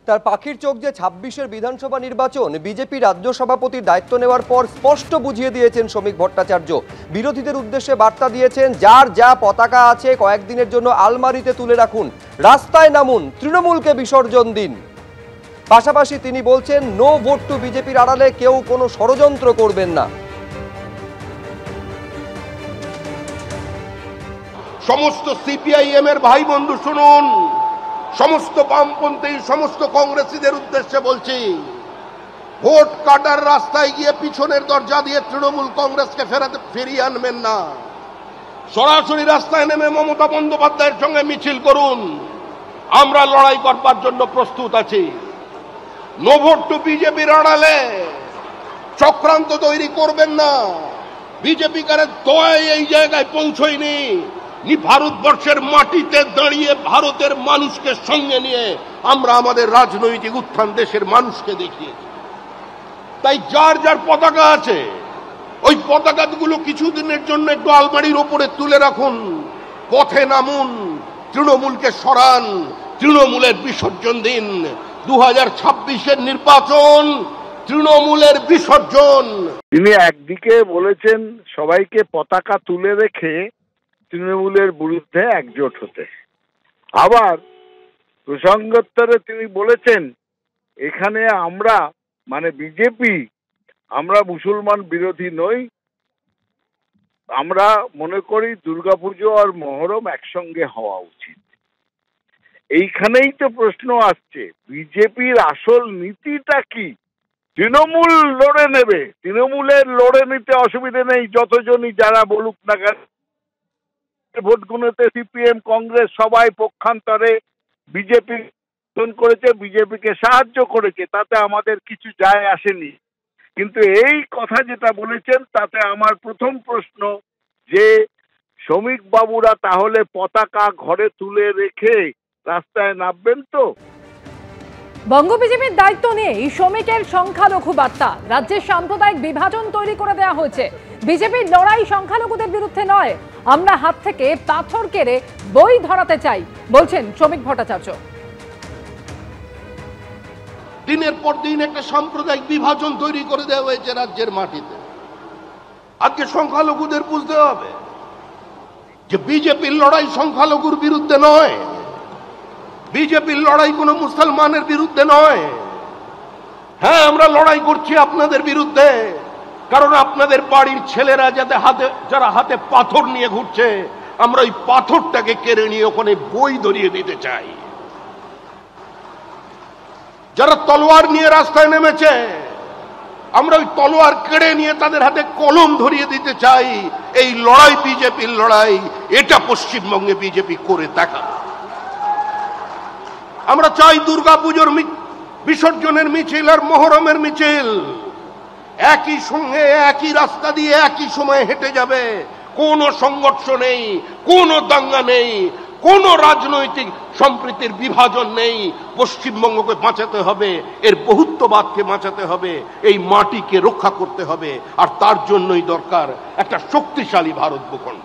তার পাখির চোখ যে ২৬-এর বিধানসভা নির্বাচন বিজেপি রাজ্য সভাপতির দায়িত্ব নেওয়ার পর স্পষ্ট বুঝিয়ে দিয়েছেন শ্রমিক ভট্টাচার্য। বিরোধীদের উদ্দেশ্যে বার্তা দিয়েছেন, যার যা পতাকা আছে কয়েকদিনের জন্য আলমারিতে তুলে রাখুন, রাস্তায় নামুন, তৃণমূলকে বিসর্জন দিন। পাশাপাশি তিনি বলছেন, নো ভোট টু বিজেপির আড়ালে কেউ কোনো ষড়যন্ত্র করবেন না। সমস্ত সিপিআইএম এর ভাই বন্ধু শুনুন, সমস্ত বামপন্থী সমস্ত কংগ্রেসীদের উদ্দেশ্যে বলছি, ভোট কাটার রাস্তায় গিয়ে পিছনের দরজা দিয়ে তৃণমূল কংগ্রেসকে ফিরিয়ে আনবেন না। সরাসরি রাস্তায় নেমে মমতা বন্দ্যোপাধ্যায়ের সঙ্গে মিছিল করুন। আমরা লড়াই করবার জন্য প্রস্তুত আছি। নো ভোট টু বিজেপির আড়ালে চক্রান্ত তৈরি করবেন না। বিজেপি কারের দয়ায় এই জায়গায় পৌঁছয়নি। ভারতবর্ষের মাটিতে দাঁড়িয়ে ভারতের মানুষকে সঙ্গে নিয়ে আমরা আমাদের রাজনৈতিক উত্থান দেশের মানুষকে দেখিয়েছি। তাই যার যার পতাকা আছে ওই পতাকাগুলো কিছুদিনের জন্য একটু আলমারির ওপরে তুলে রাখুন, পথে নামুন, তৃণমূলকে সরান, তৃণমূলের বিসর্জন দিন। 2026-এর নির্বাচন তৃণমূলের বিসর্জন। তিনি একদিকে বলেছেন সবাইকে পতাকা তুলে রেখে তৃণমূলের বিরুদ্ধে একজোট হতে, আবার প্রসঙ্গোত্তরে তিনি বলেছেন এখানে আমরা মানে বিজেপি আমরা মুসলমান বিরোধী নই, আমরা মনে করি দুর্গাপুজো আর মহরম একসঙ্গে হওয়া উচিত। এইখানেই তো প্রশ্ন আসছে, বিজেপির আসল নীতিটা কি? তৃণমূল লড়ে নেবে, তৃণমূলের লড়ে নিতে অসুবিধে নেই, যতজনই যারা বলুক না কেন। ভোটগুলোতে সিপিএম কংগ্রেস সবাই পক্ষান্তরে বিজেপি করেছে, বিজেপিকে সাহায্য করেছে, তাতে আমাদের কিছু যায় আসেনি। কিন্তু এই কথা যেটা বলেছেন তাতে আমার প্রথম প্রশ্ন যে শ্রমিক বাবুরা তাহলে পতাকা ঘরে তুলে রেখে রাস্তায় নামবেন তো? বঙ্গ বিজেপির দায়িত্ব নিয়ে শ্রমিকের সংখ্যালঘু বার্তা, রাজ্যের সাম্প্রদায়িক বিভাজন তৈরি করে দেওয়া হয়েছে। বিজেপির লড়াই সংখ্যালঘুদের বিরুদ্ধে নয়, আমরা হাত থেকে পাথর কেড়ে বই ধরাতে চাই, বলছেন শ্রমিক ভট্টাচার্য। দিনের পর দিন একটা সাম্প্রদায়িক বিভাজন তৈরি করে দেওয়া হয়েছে রাজ্যের মাটিতে। আজকে সংখ্যালঘুদের বুঝতে হবে যে বিজেপির লড়াই সংখ্যালঘুর বিরুদ্ধে নয়, বিজেপির লড়াই কোনো মুসলমানের বিরুদ্ধে নয়। হ্যাঁ, আমরা লড়াই করছি আপনাদের বিরুদ্ধে, কারণ আপনাদের বাড়ির ছেলেরা যারা হাতে পাথর নিয়ে ঘুরছে, আমরা ওই পাথরটাকে কেড়ে নিয়ে ওখানে বই ধরিয়ে দিতে চাই। যারা তলোয়ার নিয়ে রাস্তায় নেমেছে, আমরা ওই তলোয়ার কেড়ে নিয়ে তাদের হাতে কলম ধরিয়ে দিতে চাই। এই লড়াই বিজেপির লড়াই, এটা পশ্চিমবঙ্গে বিজেপি করে দেখাবে। আমরা চাই দুর্গাপুজোর বিসর্জনের মিছিল আর মহরমের মিছিল একই সঙ্গে একই রাস্তা দিয়ে একই সময়ে হেঁটে যাবে। কোনো সংঘর্ষ নেই, কোনো দাঙ্গা নেই, কোনো রাজনৈতিক সম্প্রীতির বিভাজন নেই। পশ্চিমবঙ্গকে বাঁচাতে হবে, এর বহুত্ববাদকে বাঁচাতে হবে, এই মাটিকে রক্ষা করতে হবে, আর তার জন্যই দরকার একটা শক্তিশালী ভারত ভূখণ্ড।